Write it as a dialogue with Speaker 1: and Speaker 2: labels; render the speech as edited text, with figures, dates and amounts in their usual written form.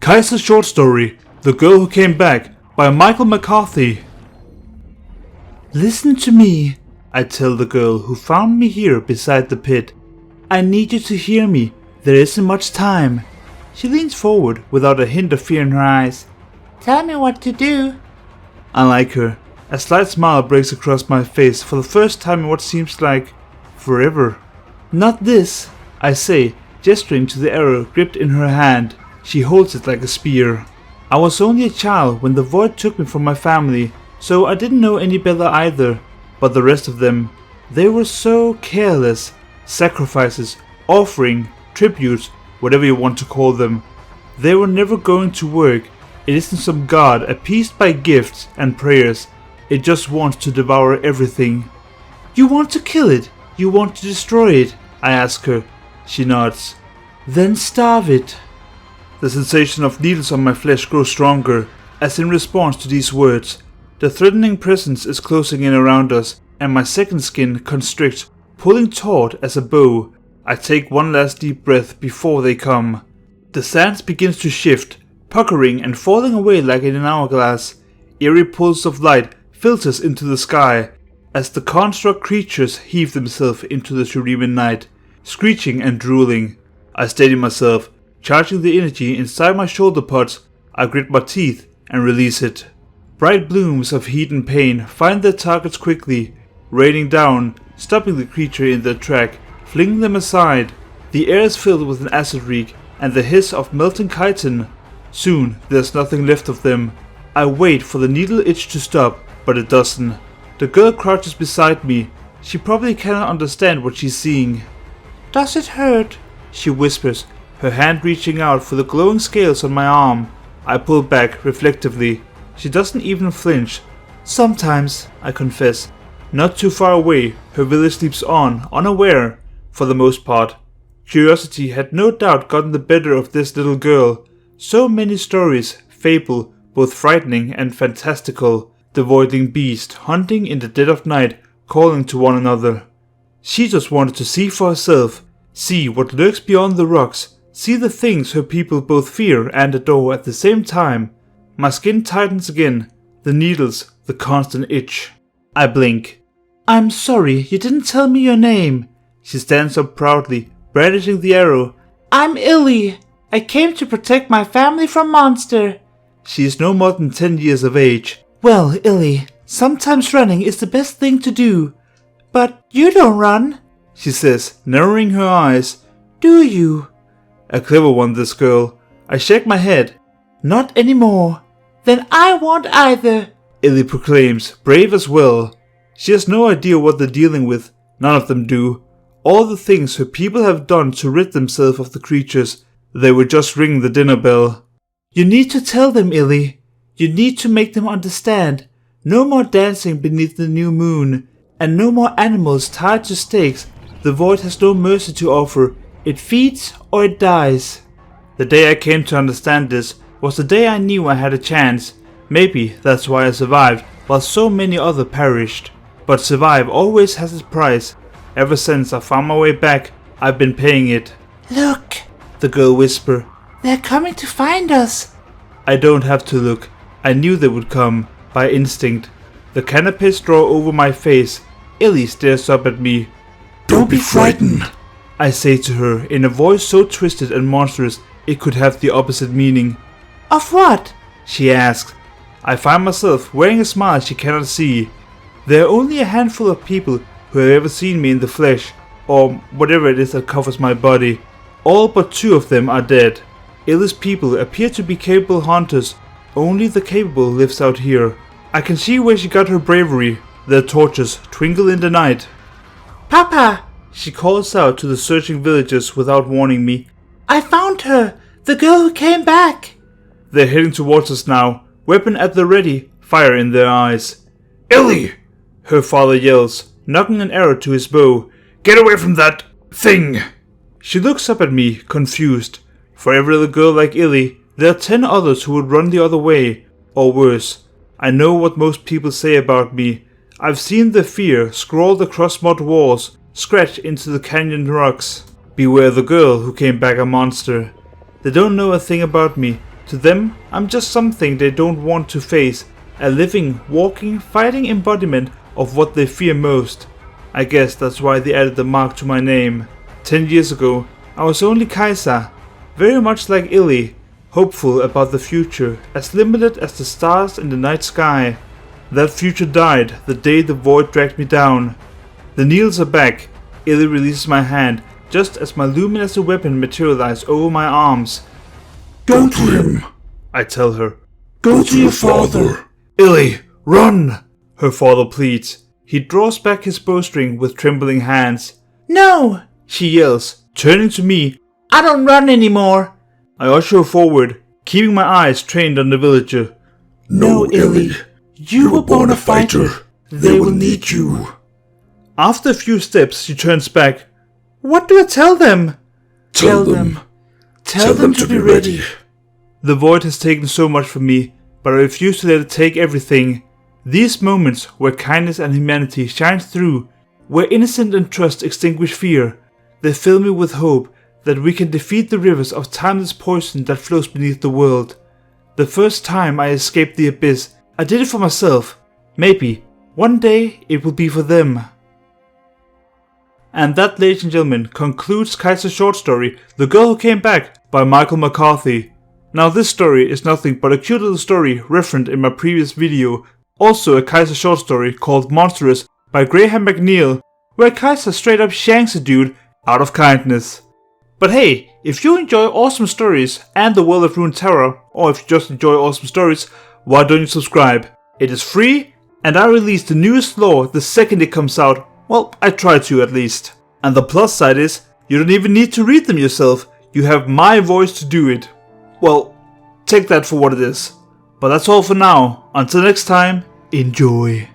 Speaker 1: Kai'sa short story, The Girl Who Came Back, by Michael McCarthy.
Speaker 2: Listen to me, I tell the girl who found me here beside the pit. I need you to hear me, there isn't much time. She leans forward without a hint of fear in her eyes. Tell me what to do.
Speaker 1: I like her. A slight smile breaks across my face for the first time in what seems like forever.
Speaker 2: Not this, I say, gesturing to the arrow gripped in her hand. She holds it like a spear. I was only a child when the void took me from my family, so I didn't know any better either. But the rest of them, they were so careless. Sacrifices, offering, tributes, whatever you want to call them. They were never going to work. It isn't some god appeased by gifts and prayers. It just wants to devour everything. You want to kill it? You want to destroy it? I ask her. She nods. Then starve it.
Speaker 1: The sensation of needles on my flesh grows stronger, as in response to these words. The threatening presence is closing in around us, and my second skin constricts, pulling taut as a bow. I take one last deep breath before they come. The sand begins to shift, puckering and falling away like in an hourglass. Eerie pulse of light filters into the sky, as the construct creatures heave themselves into the Shuriman night, screeching and drooling. I steady myself, charging the energy inside my shoulder pods. I grit my teeth and release it. Bright blooms of heat and pain find their targets quickly, raining down, stopping the creature in their track, flinging them aside. The air is filled with an acid reek and the hiss of melting chitin. Soon there's nothing left of them. I wait for the needle itch to stop, but it doesn't. The girl crouches beside me. She probably cannot understand what she's seeing.
Speaker 2: Does it hurt?
Speaker 1: She whispers, her hand reaching out for the glowing scales on my arm. I pull back reflectively. She doesn't even flinch.
Speaker 2: Sometimes, I confess.
Speaker 1: Not too far away, her village sleeps on, unaware, for the most part. Curiosity had no doubt gotten the better of this little girl. So many stories, fable, both frightening and fantastical. The voidling beast hunting in the dead of night, calling to one another. She just wanted to see for herself, see what lurks beyond the rocks, see the things her people both fear and adore at the same time. My skin tightens again, the needles, the constant itch. I blink.
Speaker 2: I'm sorry, you didn't tell me your name.
Speaker 1: She stands up proudly, brandishing the arrow.
Speaker 2: I'm Illy. I came to protect my family from monster.
Speaker 1: She is no more than 10 years of age.
Speaker 2: Well, Illy, sometimes running is the best thing to do. But you don't run,
Speaker 1: she says, narrowing her eyes.
Speaker 2: Do you?
Speaker 1: A clever one, this girl. I shake my head.
Speaker 2: Not anymore. Then I won't either,
Speaker 1: Illy proclaims, brave as well. She has no idea what they're dealing with. None of them do. All the things her people have done to rid themselves of the creatures. They were just ringing the dinner bell.
Speaker 2: You need to tell them, Illy. You need to make them understand. No more dancing beneath the new moon. And no more animals tied to stakes. The void has no mercy to offer. It feeds or it dies.
Speaker 1: The day I came to understand this was the day I knew I had a chance. Maybe that's why I survived while so many others perished. But survive always has its price. Ever since I found my way back, I've been paying it.
Speaker 2: Look, the girl whispered. They're coming to find us.
Speaker 1: I don't have to look. I knew they would come, by instinct. The canopies draw over my face. Illy stares up at me.
Speaker 3: Don't be frightened,
Speaker 1: I say to her in a voice so twisted and monstrous it could have the opposite meaning.
Speaker 2: Of what?
Speaker 1: She asks. I find myself wearing a smile she cannot see. There are only a handful of people who have ever seen me in the flesh, or whatever it is that covers my body. All but 2 of them are dead. Illy's people appear to be capable hunters. Only the capable lives out here. I can see where she got her bravery. Their torches twinkle in the night.
Speaker 2: Papa!
Speaker 1: She calls out to the searching villagers without warning me.
Speaker 2: I found her! The girl who came back!
Speaker 1: They're heading towards us now, weapon at the ready, fire in their eyes.
Speaker 3: Illy!
Speaker 1: Her father yells, knocking an arrow to his bow.
Speaker 3: Get away from that thing!
Speaker 1: She looks up at me, confused. For every little girl like Illy, there are 10 others who would run the other way, or worse. I know what most people say about me. I've seen the fear scrawled across mud walls, scratched into the canyon rocks. Beware the girl who came back a monster. They don't know a thing about me.
Speaker 2: To them, I'm just something they don't want to face, a living, walking, fighting embodiment of what they fear most. I guess that's why they added the mark to my name. 10 years ago, I was only Kai'sa, very much like Illy, hopeful about the future, as limited as the stars in the night sky. That future died the day the void dragged me down. The needles are back. Illy releases my hand, just as my luminous weapon materializes over my arms.
Speaker 3: Go to him,
Speaker 2: I tell her.
Speaker 3: go to your father.
Speaker 2: Illy, run! Her father pleads. He draws back his bowstring with trembling hands. No! She yells, turning to me. I don't run anymore. I usher her forward, keeping my eyes trained on the villager.
Speaker 3: No, Illy, you were born a fighter. They will need you.
Speaker 2: After a few steps, she turns back. What do I tell them?
Speaker 3: Tell them to be ready.
Speaker 2: The void has taken so much from me, but I refuse to let it take everything. These moments where kindness and humanity shine through, where innocence and trust extinguish fear, they fill me with hope that we can defeat the rivers of timeless poison that flows beneath the world. The first time I escaped the abyss, I did it for myself. Maybe, one day it will be for them. And that, ladies and gentlemen, concludes Kai'sa's short story, The Girl Who Came Back, by Michael McCarthy. Now this story is nothing but a cute little story referenced in my previous video, also a Kai'sa short story called Monstrous by Graham McNeil, where Kai'sa straight up shanks a dude out of kindness. But hey, if you enjoy awesome stories and the world of Runeterra, or if you just enjoy awesome stories, why don't you subscribe? It is free, and I release the newest lore the second it comes out. Well, I try to at least. And the plus side is, you don't even need to read them yourself, you have my voice to do it. Well, take that for what it is. But that's all for now. Until next time, enjoy.